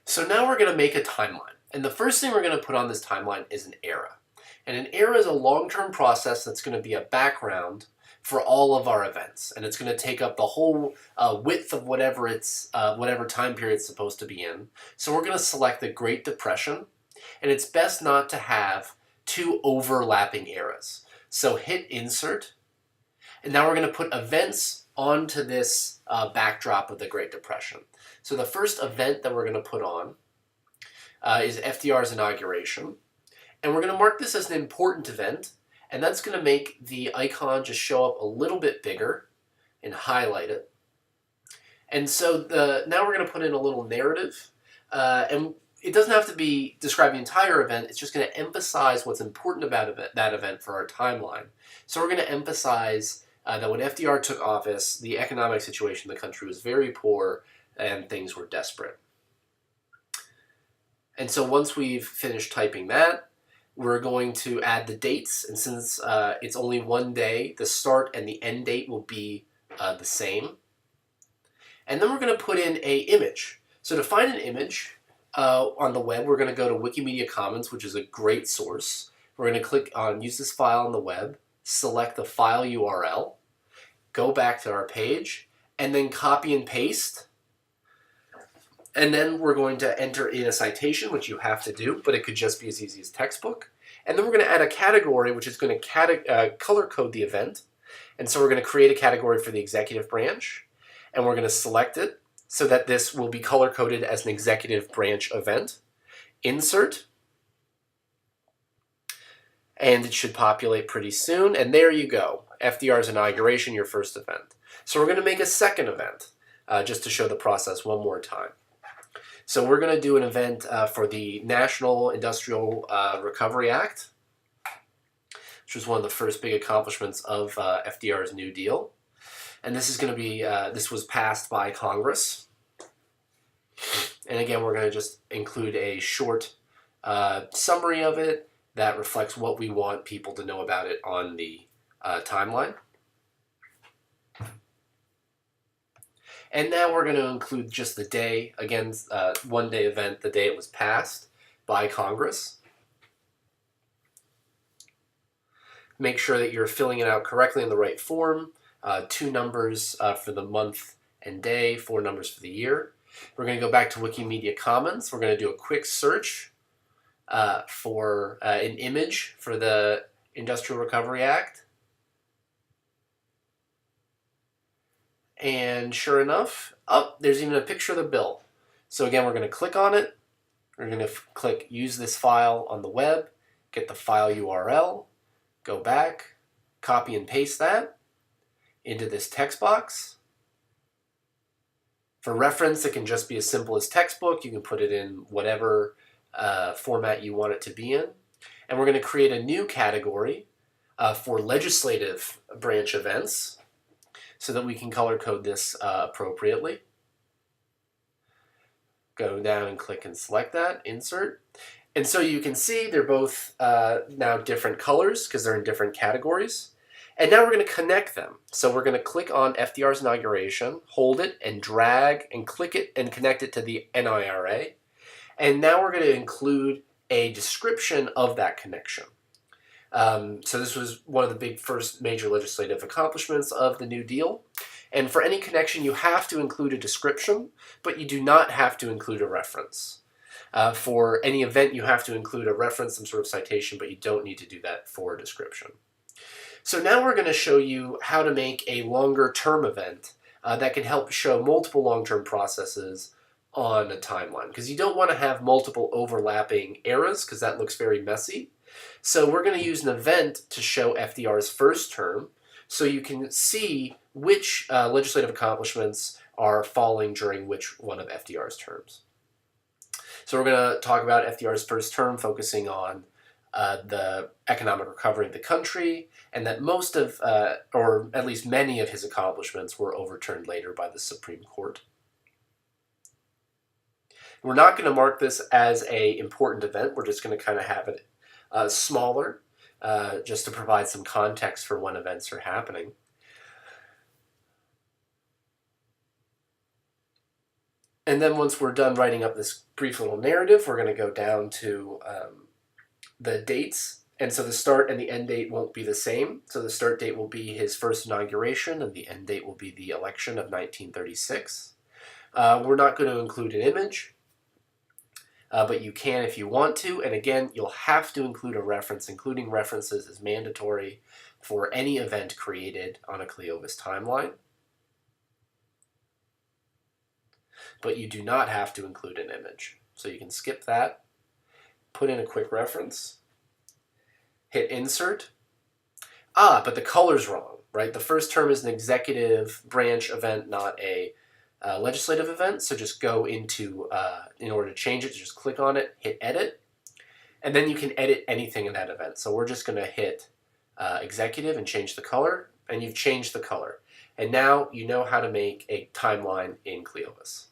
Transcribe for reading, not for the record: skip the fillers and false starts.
So now we're going to make a timeline. And the first thing we're going to put on this timeline is an era. And an era is a long-term process that's going to be a background for all of our events. And it's going to take up the whole width of whatever time period it's supposed to be in. So we're going to select the Great Depression. And it's best not to have two overlapping eras. So hit Insert. And now we're going to put events onto this backdrop of the Great Depression. So the first event that we're going to put on is FDR's inauguration. And we're going to mark this as an important event. And that's going to make the icon just show up a little bit bigger and highlight it. And so now we're going to put in a little narrative. And it doesn't have to be describe the entire event. It's just going to emphasize what's important about that event for our timeline. So we're going to emphasize that when FDR took office, the economic situation in the country was very poor and things were desperate. And so once we've finished typing that, we're going to add the dates. And since it's only one day, the start and the end date will be the same. And then we're going to put in an image. So to find an image on the web, we're going to go to Wikimedia Commons, which is a great source. We're going to click on Use this file on the web, select the file URL, go back to our page, and then copy and paste. And then we're going to enter in a citation, which you have to do, but it could just be as easy as textbook. And then we're going to add a category, which is going to color code the event. And so we're going to create a category for the executive branch, and we're going to select it so that this will be color coded as an executive branch event. Insert. And it should populate pretty soon. And there you go. FDR's inauguration, your first event. So we're going to make a second event just to show the process one more time. So we're going to do an event for the National Industrial Recovery Act, which was one of the first big accomplishments of FDR's New Deal. And this is going to be, this was passed by Congress. And again, we're going to just include a short summary of it that reflects what we want people to know about it on the timeline. And now we're going to include just the day, again, one-day event, the day it was passed by Congress. Make sure that you're filling it out correctly in the right form. 2 numbers for the month and day, 4 numbers for the year. We're going to go back to Wikimedia Commons. We're going to do a quick search for an image for the Industrial Recovery Act. And sure enough, there's even a picture of the bill. So again, we're going to click on it. We're going to click Use this file on the web, get the file URL, go back, copy and paste that into this text box. For reference, it can just be as simple as textbook. You can put it in whatever format you want it to be in. And we're going to create a new category for legislative branch events, so that we can color code this appropriately. Go down and click and select that, insert. And so you can see they're both now different colors because they're in different categories. And now we're going to connect them. So we're going to click on FDR's inauguration, hold it and drag and click it and connect it to the NIRA. And now we're going to include a description of that connection. So this was one of the big first major legislative accomplishments of the New Deal. And for any connection, you have to include a description, but you do not have to include a reference. For any event, you have to include a reference, some sort of citation, but you don't need to do that for a description. So now we're going to show you how to make a longer term event that can help show multiple long-term processes on a timeline. Because you don't want to have multiple overlapping eras, because that looks very messy. So we're going to use an event to show FDR's first term, so you can see which legislative accomplishments are falling during which one of FDR's terms. So we're going to talk about FDR's first term, focusing on the economic recovery of the country, and that most of, or at least many of his accomplishments were overturned later by the Supreme Court. We're not going to mark this as an important event. We're just going to kind of have it smaller, just to provide some context for when events are happening. And then once we're done writing up this brief little narrative, we're going to go down to the dates. And so the start and the end date won't be the same. So the start date will be his first inauguration, and the end date will be the election of 1936. We're not going to include an image, but you can if you want to. And again, you'll have to include a reference. Including references is mandatory for any event created on a Cliovis timeline. But you do not have to include an image. So you can skip that, put in a quick reference, hit insert. But the color's wrong, right? The first term is an executive branch event, not a legislative event. So just go into, in order to change it, just click on it, hit edit, and then you can edit anything in that event. So we're just going to hit executive and change the color, and you've changed the color. And now you know how to make a timeline in Cliovis.